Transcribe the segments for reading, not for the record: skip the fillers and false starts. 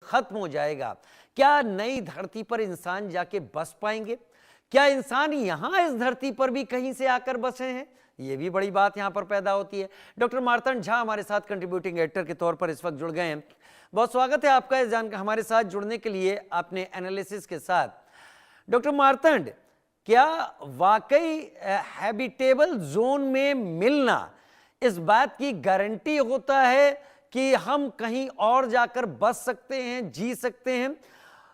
खत्म हो जाएगा, क्या नई धरती पर इंसान जाके बस पाएंगे? क्या इंसान यहां इस धरती पर भी कहीं से आकर बसे हैं? ये भी बड़ी बात यहां पर पैदा होती है। डॉक्टर मार्तंड झा हमारे साथ कंट्रीब्यूटिंग एडिटर के तौर पर इस वक्त जुड़ गए हैं। बहुत स्वागत है आपका इस हमारे साथ जुड़ने के लिए अपने एनालिसिस के साथ। डॉक्टर मार्तंड, क्या वाकई हैबिटेबल जोन में मिलना इस बात की गारंटी होता है कि हम कहीं और जाकर बच सकते हैं, जी सकते हैं?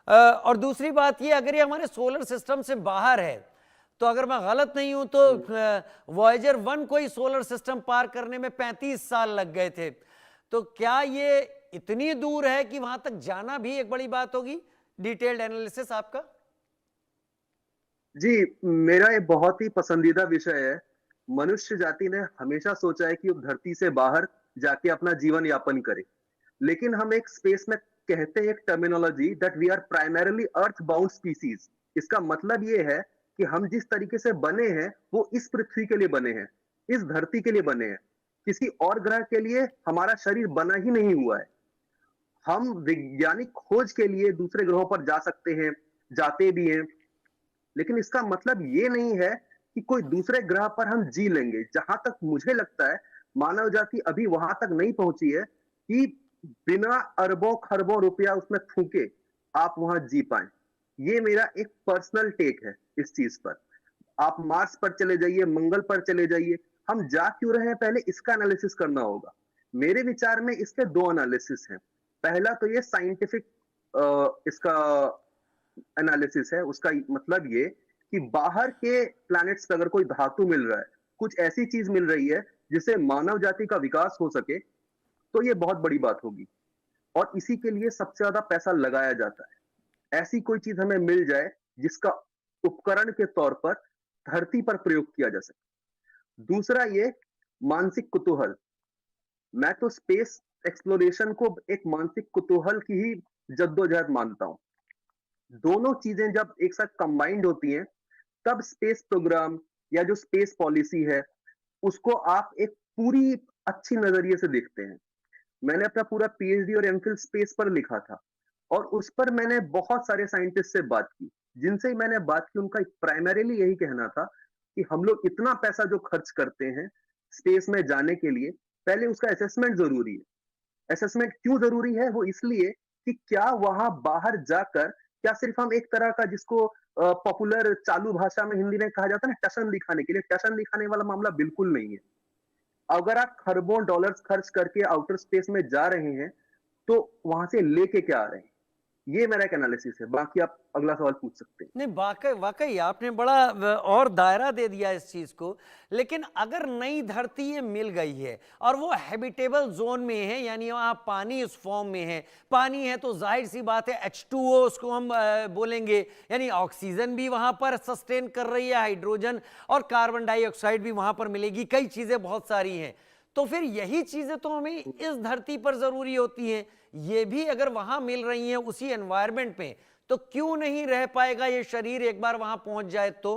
और दूसरी बात ये, अगर ये हमारे सोलर सिस्टम से बाहर है, तो अगर मैं गलत नहीं हूं तो वॉयेजर 1 को ही सोलर सिस्टम पार करने में 35 साल लग गए थे। तो क्या ये इतनी दूर है कि वहां तक जाना भी एक बड़ी बात होगी? डिटेल्ड एनालिसिस आपका। जी, मेरा एक बहुत ही पसंदीदा विषय है। मनुष्य जाति ने हमेशा सोचा है कि वो धरती से बाहर जाके अपना जीवन यापन करे। लेकिन हम एक स्पेस में कहते हैं एक terminology that we are primarily earth bound species. इसका मतलब ये है कि हम जिस तरीके से बने हैं वो इस पृथ्वी के लिए बने हैं, इस धरती के लिए बने हैं। किसी और ग्रह के लिए हमारा शरीर बना ही नहीं हुआ है। हम वैज्ञानिक खोज के लिए दूसरे ग्रहों पर जा सकते हैं, जाते भी हैं, लेकिन इसका मतलब ये नहीं है कि कोई दूसरे ग्रह पर हम जी लेंगे। जहां तक मुझे लगता है मानव जाति अभी वहां तक नहीं पहुंची है कि बिना अरबों खरबों रुपया उसमें फूके आप वहां जी पाए। ये मेरा एक पर्सनल टेक है इस चीज पर। आप मार्स पर चले जाइए, मंगल पर चले जाइए, हम जा क्यों रहे हैं पहले इसका एनालिसिस करना होगा। मेरे विचार में इसके दो एनालिसिस हैं। पहला तो ये साइंटिफिक इसका एनालिसिस है। उसका मतलब ये कि बाहर के प्लैनेट्स पे अगर कोई धातु मिल रहा है, कुछ ऐसी चीज मिल रही है जिससे मानव जाति का विकास हो सके, तो ये बहुत बड़ी बात होगी और इसी के लिए सबसे ज्यादा पैसा लगाया जाता है। ऐसी कोई चीज हमें मिल जाए जिसका उपकरण के तौर पर धरती पर प्रयोग किया जा सके। दूसरा ये मानसिक कुतूहल। मैं तो स्पेस एक्सप्लोरेशन को एक मानसिक कुतूहल की ही जद्दोजहद मानता हूं। दोनों चीजें जब एक साथ कंबाइंड होती हैं, तब स्पेस प्रोग्राम या जो स्पेस पॉलिसी है उसको आप एक पूरी अच्छी नजरिए से देखते हैं। मैंने अपना पूरा पीएचडी और एमफिल स्पेस पर लिखा था और उस पर मैंने बहुत सारे साइंटिस्ट से बात की। जिनसे मैंने बात की उनका प्राइमरीली यही कहना था कि हम लोग इतना पैसा जो खर्च करते हैं स्पेस में जाने के लिए, पहले उसका असेसमेंट जरूरी है। असेसमेंट क्यों जरूरी है? वो इसलिए कि क्या वहां बाहर जाकर क्या सिर्फ हम एक तरह का जिसको पॉपुलर चालू भाषा में हिंदी में कहा जाता है ना टशन दिखाने के लिए, टशन दिखाने वाला मामला बिल्कुल नहीं है। अगर आप खरबों डॉलर्स खर्च करके आउटर स्पेस में जा रहे हैं तो वहां से लेके क्या आ रहे हैं, ये मेरा एक एनालिसिस है। बाकी आप अगला सवाल पूछ सकते हैं। नहीं, वाकई वाकई आपने बड़ा और दायरा दे दिया इस चीज को। लेकिन अगर नई धरती ये मिल गई है और वो हैबिटेबल जोन में है, यानी वहां पानी उस फॉर्म में है, पानी है तो जाहिर सी बात है H2O उसको हम बोलेंगे, यानी ऑक्सीजन भी वहां पर सस्टेन कर रही है, हाइड्रोजन और कार्बन डाइऑक्साइड भी वहां पर मिलेगी, कई चीजें बहुत सारी हैं। तो फिर यही चीजें तो हमें इस धरती पर जरूरी होती हैं। ये भी अगर वहां मिल रही हैं उसी एनवायरमेंट में, तो क्यों नहीं रह पाएगा ये शरीर एक बार वहां पहुंच जाए तो?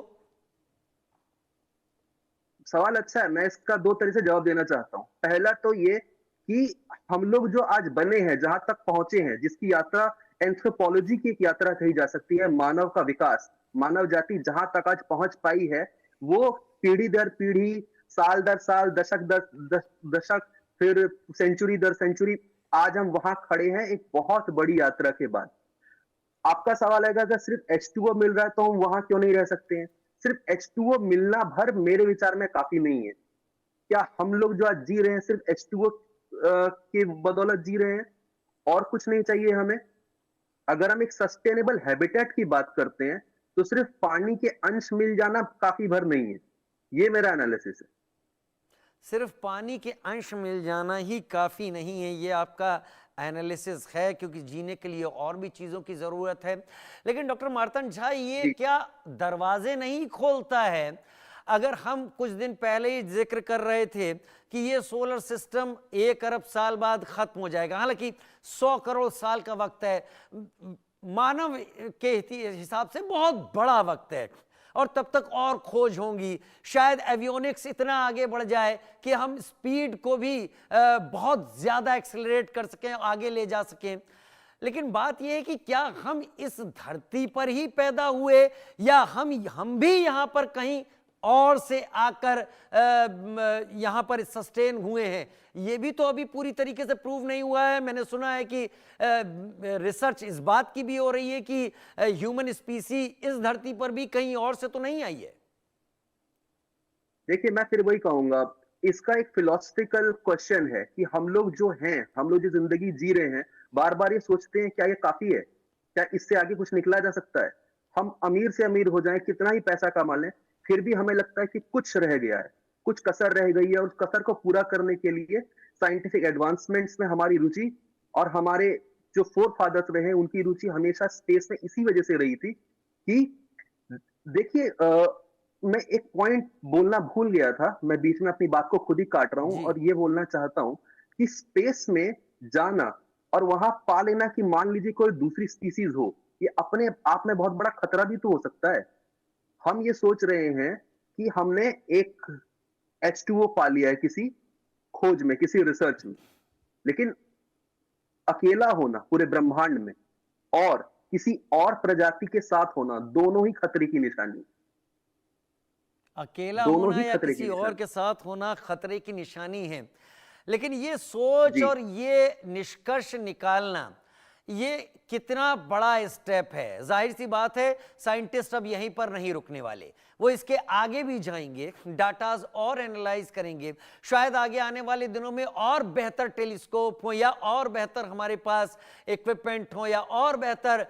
सवाल अच्छा है, मैं इसका दो तरह से जवाब देना चाहता हूं। पहला तो ये कि हम लोग जो आज बने हैं, जहां तक पहुंचे हैं, जिसकी यात्रा एंथ्रोपोलॉजी की एक यात्रा कही जा सकती है, मानव का विकास, मानव जाति जहां तक आज पहुंच पाई है, वो पीढ़ी दर पीढ़ी, साल दर साल, दशक दर दशक, फिर सेंचुरी दर सेंचुरी, आज हम वहां खड़े हैं एक बहुत बड़ी यात्रा के बाद। आपका सवाल है अगर सिर्फ H2O मिल रहा है तो हम वहां क्यों नहीं रह सकते हैं? सिर्फ H2O मिलना भर मेरे विचार में काफी नहीं है। क्या हम लोग जो आज जी रहे हैं सिर्फ H2O के बदौलत जी रहे हैं और कुछ नहीं चाहिए हमें? अगर हम एक सस्टेनेबल हैबिटेट की बात करते हैं तो सिर्फ पानी के अंश मिल जाना काफी भर नहीं है। ये मेरा एनालिसिस है। सिर्फ पानी के अंश मिल जाना ही काफ़ी नहीं है, ये आपका एनालिसिस है, क्योंकि जीने के लिए और भी चीज़ों की ज़रूरत है। लेकिन डॉक्टर मार्तंड झा, ये जी, क्या दरवाजे नहीं खोलता है? अगर हम कुछ दिन पहले ही जिक्र कर रहे थे कि ये सोलर सिस्टम 1 अरब साल बाद खत्म हो जाएगा, हालांकि 100 करोड़ साल का वक्त है, मानव के हिसाब से बहुत बड़ा वक्त है, और तब तक और खोज होंगी, शायद एवियोनिक्स इतना आगे बढ़ जाए कि हम स्पीड को भी बहुत ज्यादा एक्सेलरेट कर सकें, आगे ले जा सकें। लेकिन बात यह है कि क्या हम इस धरती पर ही पैदा हुए या हम भी यहां पर कहीं और से आकर यहां पर सस्टेन हुए हैं, ये भी तो अभी पूरी तरीके से प्रूव नहीं हुआ है। मैंने सुना है कि रिसर्च इस बात की भी हो रही है कि ह्यूमन स्पीसी इस धरती पर भी कहीं और से तो नहीं आई है। देखिए, मैं फिर वही कहूंगा, इसका एक फिलोसफिकल क्वेश्चन है कि हम लोग जो हैं, हम लोग जो जिंदगी जी रहे हैं, बार बार ये सोचते हैं क्या ये काफी है, क्या इससे आगे कुछ निकला जा सकता है। हम अमीर से अमीर हो जाएं, कितना ही पैसा कमा लें, फिर भी हमें लगता है कि कुछ रह गया है, कुछ कसर रह गई है, और उस कसर को पूरा करने के लिए साइंटिफिक एडवांसमेंट्स में हमारी रुचि, और हमारे जो फोर फादर्स रहे उनकी रुचि हमेशा स्पेस में इसी वजह से रही थी कि देखिए, मैं एक पॉइंट बोलना भूल गया था, मैं बीच में अपनी बात को खुद ही काट रहा हूं, जी। और ये बोलना चाहता हूं कि स्पेस में जाना और वहां पा लेना कि मान लीजिए कोई दूसरी स्पीसीज हो, ये अपने आप में बहुत बड़ा खतरा भी तो हो सकता है। हम ये सोच रहे हैं कि हमने एक H2O पा लिया है किसी खोज में, किसी रिसर्च में, लेकिन अकेला होना पूरे ब्रह्मांड में और किसी और प्रजाति के साथ होना, दोनों ही खतरे की निशानी, अकेला दोनों होना ही या खतरे की किसी और निशानी। के साथ होना खतरे की निशानी है, लेकिन ये सोच जी। और ये निष्कर्ष निकालना, ये कितना बड़ा स्टेप है। जाहिर सी बात है साइंटिस्ट अब यहीं पर नहीं रुकने वाले, वो इसके आगे भी जाएंगे, डाटाज और एनालाइज करेंगे। शायद आगे आने वाले दिनों में और बेहतर टेलीस्कोप हो, या और बेहतर हमारे पास इक्विपमेंट हो, या और बेहतर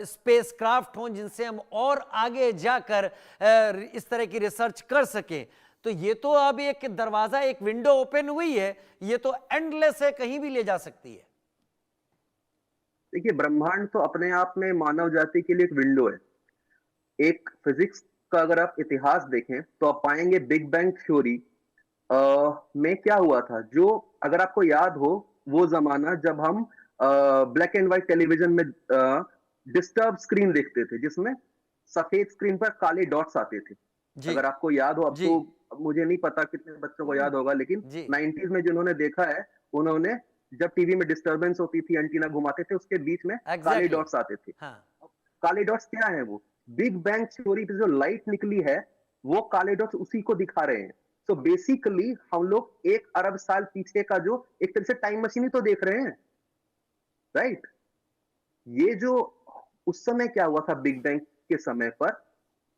स्पेस क्राफ्ट हो, जिनसे हम और आगे जाकर इस तरह की रिसर्च कर सकें। तो ये तो अब एक दरवाजा, एक विंडो ओपन हुई है, ये तो एंडलेस है, कहीं भी ले जा सकती है। देखिए, ब्रह्मांड तो अपने आप में मानव जाति के लिए एक विंडो है। एक फिजिक्स का अगर आप इतिहास देखें तो आप पाएंगे बिग बैंग थ्योरी में क्या हुआ था। जो, अगर आपको याद हो, वो जमाना जब हम ब्लैक एंड व्हाइट टेलीविजन में डिस्टर्ब स्क्रीन देखते थे, जिसमें सफेद स्क्रीन पर काले डॉट्स आते थे। जी अगर आपको याद हो, अब जी तो मुझे नहीं पता कितने बच्चों को याद होगा, लेकिन जी 90s में जिन्होंने देखा है, उन्होंने, जब टीवी में डिस्टर्बेंस होती थी, एंटीना घुमाते थे, उसके बीच में काले एग्जैक्टली डॉट्स आते थे। हाँ काले डॉट्स क्या है? वो बिग बैंग थ्योरी पे जो लाइट निकली है, वो काले डॉट्स उसी को दिखा रहे हैं। सो बेसिकली हम लोग 1 अरब साल पीछे का जो एक तरह से टाइम मशीन ही तो देख रहे हैं, राइट? ये जो उस समय क्या हुआ था बिग बैंग के समय पर,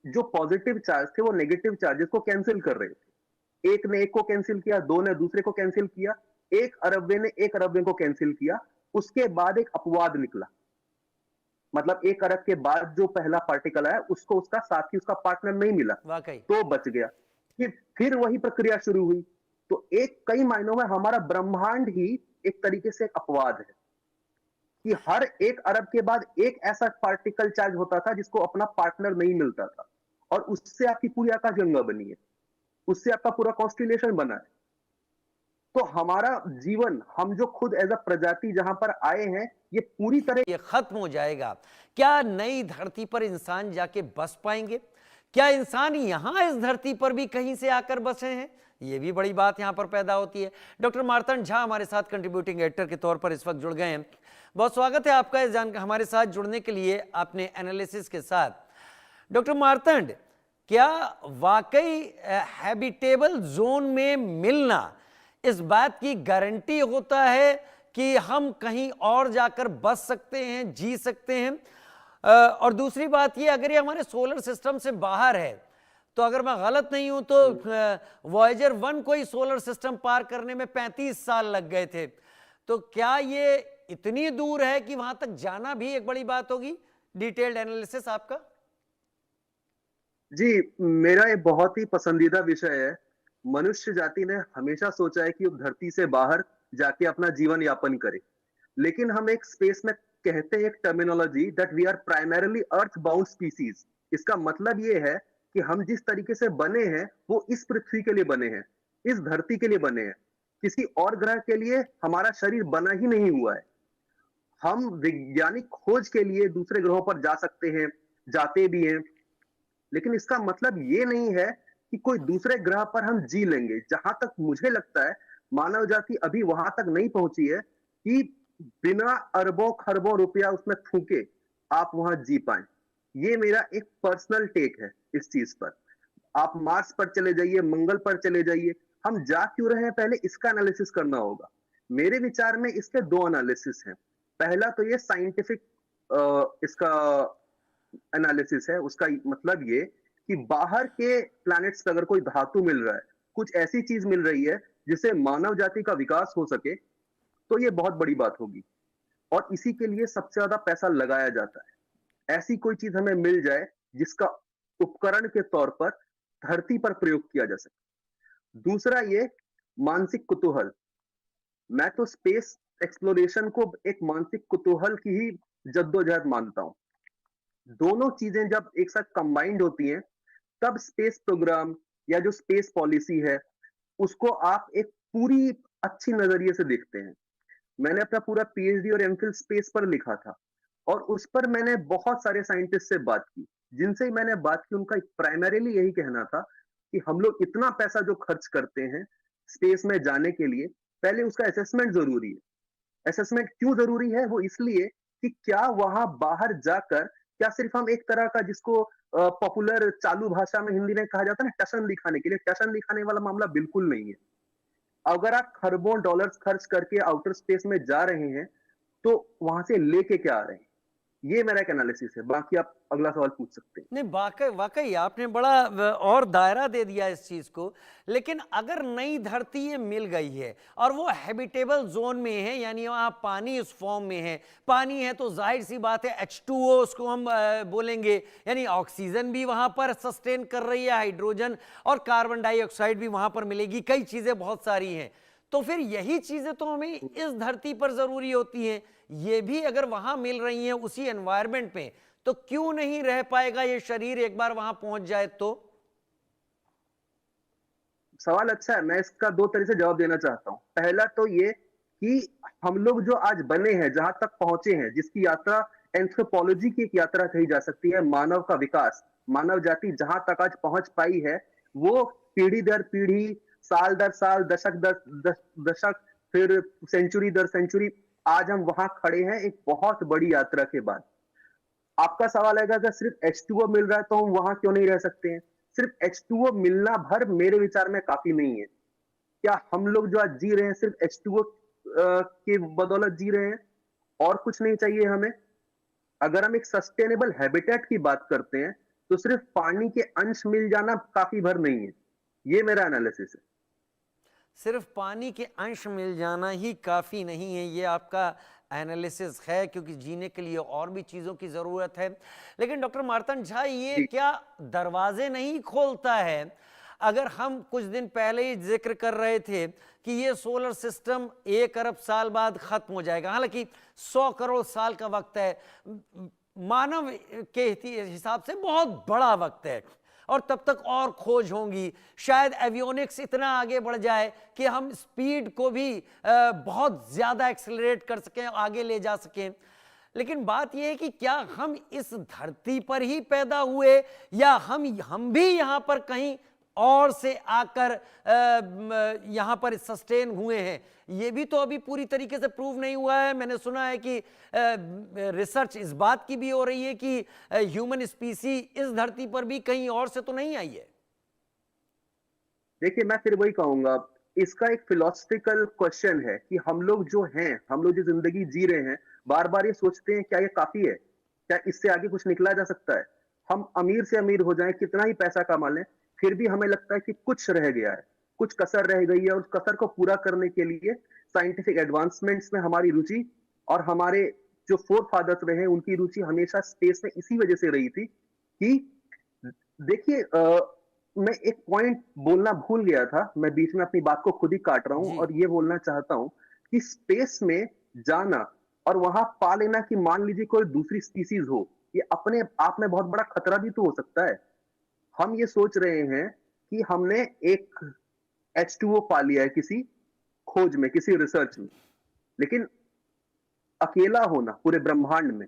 जो पॉजिटिव चार्ज थे वो नेगेटिव चार्जेस को कैंसिल कर रहे थे। एक ने एक को कैंसिल किया, दो ने दूसरे को कैंसिल किया, एक अरबवे ने एक अरबवे को कैंसिल किया। उसके बाद एक अपवाद निकला, मतलब 1 अरब के बाद जो पहला पार्टिकल आया, उसको उसका साथी, उसका पार्टनर नहीं मिला, वाकई तो बच गया। फिर वही प्रक्रिया शुरू हुई। तो एक, कई मायनों में हमारा ब्रह्मांड ही एक तरीके से एक अपवाद है कि हर 1 अरब के बाद एक ऐसा पार्टिकल चार्ज होता था जिसको अपना पार्टनर नहीं मिलता था, और उससे आपकी पूरी आकाशगंगा बनी है, उससे आपका पूरा कॉन्स्टिलेशन बना है। तो हमारा जीवन, हम जो खुद एज अ प्रजाति जहां पर आए हैं, ये पूरी तरह ये खत्म हो जाएगा। क्या नई धरती पर इंसान जाके बस पाएंगे? क्या इंसान यहां इस धरती पर भी कहीं से आकर बसे हैं? ये भी बड़ी बात यहां पर पैदा होती है। डॉक्टर मार्तंड झा हमारे साथ कंट्रीब्यूटिंग एडिटर के तौर पर इस वक्त जुड़ गए हैं। बहुत स्वागत है आपका इस हमारे साथ जुड़ने के लिए, आपने एनालिसिस के साथ। डॉक्टर मार्तंड, क्या वाकई हैबिटेबल जोन में मिलना इस बात की गारंटी होता है कि हम कहीं और जाकर बस सकते हैं, जी सकते हैं? और दूसरी बात ये, अगर ये हमारे सोलर सिस्टम से बाहर है, तो अगर मैं गलत नहीं हूं तो वॉयेजर 1 को ही सोलर सिस्टम पार करने में 35 साल लग गए थे। तो क्या ये इतनी दूर है कि वहां तक जाना भी एक बड़ी बात होगी? डिटेल्ड एनालिसिस आपका। जी, मेरा एक बहुत ही पसंदीदा विषय है। मनुष्य जाति ने हमेशा सोचा है कि वो धरती से बाहर जाके अपना जीवन यापन करे, लेकिन हम एक स्पेस में कहते हैं एक terminology that we are primarily earth bound species. इसका मतलब ये है कि हम जिस तरीके से बने हैं वो इस पृथ्वी के लिए बने हैं, इस धरती के लिए बने हैं। किसी और ग्रह के लिए हमारा शरीर बना ही नहीं हुआ है। हम वैज्ञानिक खोज के लिए दूसरे ग्रहों पर जा सकते हैं, जाते भी हैं, लेकिन इसका मतलब ये नहीं है कि कोई दूसरे ग्रह पर हम जी लेंगे। जहां तक मुझे लगता है, मानव जाति अभी वहां तक नहीं पहुंची है कि बिना अरबों खरबों रुपया उसमें फूके आप वहां जी पाए। ये मेरा एक पर्सनल टेक है इस चीज पर। आप मार्स पर चले जाइए, मंगल पर चले जाइए, हम जा क्यों रहे हैं पहले इसका एनालिसिस करना होगा। मेरे विचार में इसके दो एनालिसिस हैं। पहला तो ये साइंटिफिक इसका एनालिसिस है। उसका मतलब ये कि बाहर के प्लैनेट्स पे अगर कोई धातु मिल रहा है, कुछ ऐसी चीज मिल रही है जिससे मानव जाति का विकास हो सके, तो ये बहुत बड़ी बात होगी और इसी के लिए सबसे ज्यादा पैसा लगाया जाता है। ऐसी कोई चीज हमें मिल जाए जिसका उपकरण के तौर पर धरती पर प्रयोग किया जा सके। दूसरा ये मानसिक कुतूहल। मैं तो स्पेस एक्सप्लोरेशन को एक मानसिक कुतूहल की ही जद्दोजहद मानता हूं। दोनों चीजें जब एक साथ कंबाइंड होती हैं, तब स्पेस प्रोग्राम या जो स्पेस पॉलिसी है, उसको आप एक पूरी अच्छी नजरिए से देखते हैं। मैंने अपना पूरा पीएचडी और एमफिल स्पेस पर लिखा था और उस पर मैंने बहुत सारे साइंटिस्ट से बात की। जिनसे मैंने बात की उनका प्राइमरीली यही कहना था कि हम लोग इतना पैसा जो खर्च करते हैं स्पेस में जाने के लिए, पहले उसका असेसमेंट जरूरी है। असेसमेंट क्यों जरूरी है? वो इसलिए कि क्या वहां बाहर जाकर क्या सिर्फ हम एक तरह का जिसको पॉपुलर चालू भाषा में हिंदी में कहा जाता है ना, टशन दिखाने के लिए, टशन दिखाने वाला मामला बिल्कुल नहीं है। अगर आप खरबों डॉलर्स खर्च करके आउटर स्पेस में जा रहे हैं, तो वहां से लेके क्या आ रहे हैं? ये मेरा एक एनालिसिस है। बाकी आप अगला सवाल पूछ सकते हैं। नहीं, वाकई वाकई आपने बड़ा और दायरा दे दिया इस चीज को। लेकिन अगर नई धरती ये मिल गई है और वो हैबिटेबल जोन में है, यानी वहाँ पानी इस फॉर्म में है, पानी है तो जाहिर सी बात है H2O उसको हम बोलेंगे, यानी ऑक्सीजन भी वहाँ पर सस्टेन कर रही है, हाइड्रोजन और कार्बन डाइऑक्साइड भी वहाँ पर मिलेगी, कई चीज़ें बहुत सारी हैं। तो फिर यही चीज़ें तो हमें इस धरती पर ज़रूरी होती हैं। ये भी अगर वहाँ मिल रही हैं उसी एनवायरनमेंट में, तो क्यों नहीं रह पाएगा ये शरीर एक बार वहां पहुंच जाए तो? सवाल अच्छा है। मैं इसका दो तरह से जवाब देना चाहता हूं। पहला तो ये कि हम लोग जो आज बने हैं, जहां तक पहुंचे हैं, जिसकी यात्रा एंथ्रोपोलॉजी की एक यात्रा कही जा सकती है, मानव का विकास, मानव जाति जहां तक आज पहुंच पाई है, वो पीढ़ी दर पीढ़ी, साल दर साल, दशक दर दशक, फिर सेंचुरी दर सेंचुरी, आज हम वहां खड़े हैं एक बहुत बड़ी यात्रा के बाद। आपका सवाल है कि अगर सिर्फ H2O मिल रहा है तो हम वहां क्यों नहीं रह सकते हैं? सिर्फ H2O मिलना भर मेरे विचार में काफी नहीं है। क्या हम लोग जो आज जी रहे हैं सिर्फ H2O के बदौलत जी रहे हैं और कुछ नहीं चाहिए हमें? अगर हम एक सस्टेनेबल हैबिटेट की बात करते हैं तो सिर्फ पानी के अंश मिल जाना काफी भर नहीं है। ये मेरा एनालिसिस है। सिर्फ पानी के अंश मिल जाना ही काफ़ी नहीं है, ये आपका एनालिसिस है, क्योंकि जीने के लिए और भी चीज़ों की ज़रूरत है। लेकिन डॉक्टर मार्तंड झा, ये जी। क्या दरवाजे नहीं खोलता है? अगर हम कुछ दिन पहले ही जिक्र कर रहे थे कि ये सोलर सिस्टम 1 अरब साल बाद खत्म हो जाएगा, हालांकि 100 करोड़ साल का वक्त है, मानव के हिसाब से बहुत बड़ा वक्त है, और तब तक और खोज होंगी, शायद एवियोनिक्स इतना आगे बढ़ जाए कि हम स्पीड को भी बहुत ज़्यादा एक्सेलरेट कर सकें, आगे ले जा सकें। लेकिन बात यह है कि क्या हम इस धरती पर ही पैदा हुए या हम भी यहाँ पर कहीं और से आकर यहाँ पर सस्टेन हुए हैं? ये भी तो अभी पूरी तरीके से प्रूव नहीं हुआ है। मैंने सुना है कि रिसर्च इस बात की भी हो रही है कि ह्यूमन स्पीसी इस धरती पर भी कहीं और से तो नहीं आई है। देखिए, मैं फिर वही कहूंगा, इसका एक फिलोसफिकल क्वेश्चन है कि हम लोग जो हैं, हम लोग जो जिंदगी जी रहे हैं, बार बार ये सोचते हैं क्या ये काफी है, क्या इससे आगे कुछ निकला जा सकता है? हम अमीर से अमीर हो जाएं, कितना ही पैसा कमा लें, फिर भी हमें लगता है कि कुछ रह गया है, कुछ कसर रह गई है, और उस कसर को पूरा करने के लिए साइंटिफिक एडवांसमेंट्स में हमारी रुचि और हमारे जो फोर फादर्स रहे हैं उनकी रुचि हमेशा स्पेस में इसी वजह से रही थी कि देखिए, मैं एक पॉइंट बोलना भूल गया था। मैं बीच में अपनी बात को खुद ही काट रहा हूं जी। और ये बोलना चाहता हूं कि स्पेस में जाना और वहां पा लेना कि मान लीजिए कोई दूसरी स्पीसीज हो, ये अपने आप में बहुत बड़ा खतरा भी तो हो सकता है। हम ये सोच रहे हैं कि हमने एक H2O पा लिया है किसी खोज में, किसी रिसर्च में, लेकिन अकेला होना पूरे ब्रह्मांड में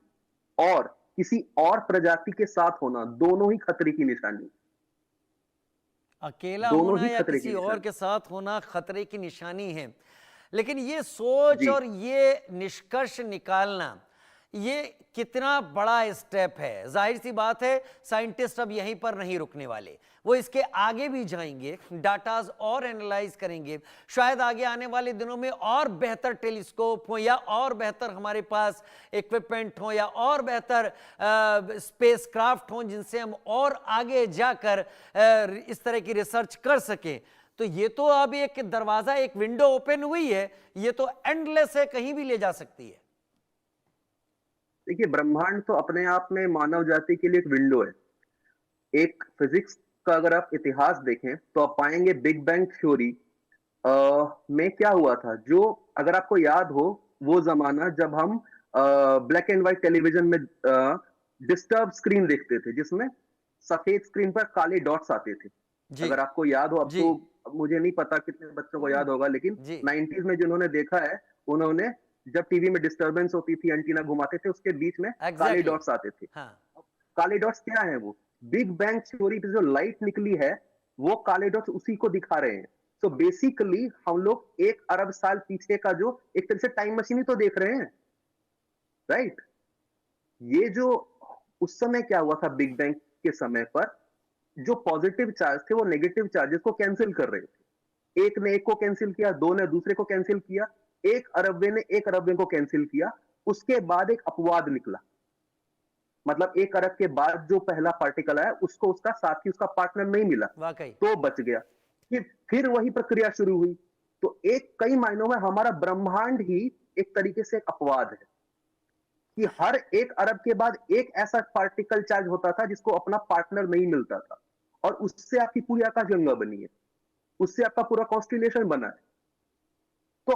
और किसी और प्रजाति के साथ होना, दोनों ही खतरे की निशानी, अकेला दोनों होना ही या खतरे की किसी और निशानी। के साथ होना खतरे की निशानी है। लेकिन ये सोच जी। और ये निष्कर्ष निकालना, ये कितना बड़ा स्टेप है। जाहिर सी बात है साइंटिस्ट अब यहीं पर नहीं रुकने वाले, वो इसके आगे भी जाएंगे, डाटाज और एनालाइज करेंगे। शायद आगे आने वाले दिनों में और बेहतर टेलीस्कोप हो, या और बेहतर हमारे पास इक्विपमेंट हो, या और बेहतर स्पेसक्राफ्ट हो जिनसे हम और आगे जाकर इस तरह की रिसर्च कर सकें। तो ये तो अब एक दरवाजा, एक विंडो ओपन हुई है, ये तो एंडलेस है, कहीं भी ले जा सकती है। देखिए, ब्रह्मांड तो अपने आप में मानव जाति के लिए एक विंडो है। एक फिजिक्स का अगर आप इतिहास देखें तो आप पाएंगे बिग बैंग थ्योरी में क्या हुआ था। जो अगर आपको याद हो, वो जमाना जब हम ब्लैक एंड व्हाइट टेलीविजन में डिस्टर्ब स्क्रीन देखते थे, जिसमें सफेद स्क्रीन पर काले डॉट्स आते थे। जी अगर आपको याद हो, अब जी तो मुझे नहीं पता कितने बच्चों को याद होगा, लेकिन जी 90s में जिन्होंने देखा है, उन्होंने जब टीवी में डिस्टर्बेंस होती थी, एंटीना घुमाते थे, उसके बीच में काले एग्जैक्टली डॉट्स आते थे। हाँ काले डॉट्स क्या है? वो बिग बैंग थ्योरी पे जो लाइट निकली है, वो काले डॉट्स उसी को दिखा रहे हैं। सो बेसिकली हम लोग 1 अरब साल पीछे का जो एक तरह से टाइम मशीन ही तो देख रहे हैं, राइट? ये जो उस समय क्या हुआ था बिग बैंग के समय पर, जो पॉजिटिव चार्ज थे वो नेगेटिव चार्जेस को कैंसिल कर रहे थे। एक ने एक को कैंसिल किया, दो ने दूसरे को कैंसिल किया, एक अरबवे ने एक अरबवे को कैंसिल किया। उसके बाद एक अपवाद निकला, मतलब 1 अरब के बाद जो पहला पार्टिकल आया, उसको उसका साथी, उसका पार्टनर नहीं मिला, वाकई तो बच गया। फिर वही प्रक्रिया शुरू हुई। तो एक कई मायनों में हमारा ब्रह्मांड ही एक तरीके से एक अपवाद है कि हर 1 अरब के बाद एक ऐसा पार्टिकल चार्ज होता था जिसको अपना पार्टनर नहीं मिलता था, और उससे आपकी पूरी आकाशगंगा बनी है, उससे आपका पूरा कॉन्स्टिलेशन बना है।